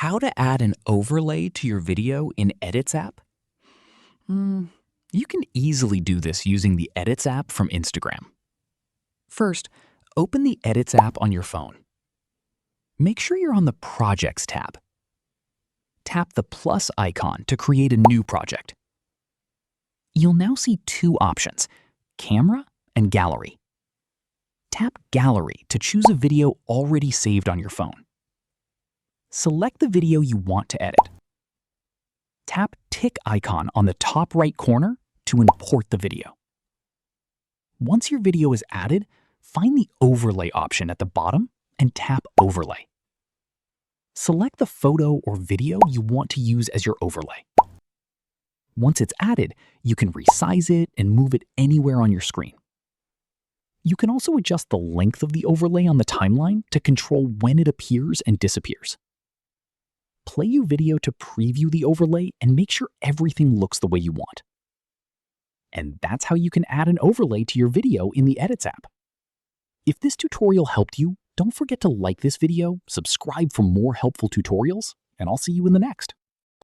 how to add an overlay to your video in Edits app? You can easily do this using the Edits app from Instagram. First, open the Edits app on your phone. Make sure you're on the Projects tab. Tap the plus icon to create a new project. You'll now see two options, Camera and Gallery. Tap Gallery to choose a video already saved on your phone. Select the video you want to edit. Tap tick icon on the top right corner to import the video. Once your video is added, find the Overlay option at the bottom and tap Overlay. Select the photo or video you want to use as your overlay. Once it's added, you can resize it and move it anywhere on your screen. You can also adjust the length of the overlay on the timeline to control when it appears and disappears. Play your video to preview the overlay and make sure everything looks the way you want. And that's how you can add an overlay to your video in the Edits app. If this tutorial helped you, don't forget to like this video, subscribe for more helpful tutorials, and I'll see you in the next.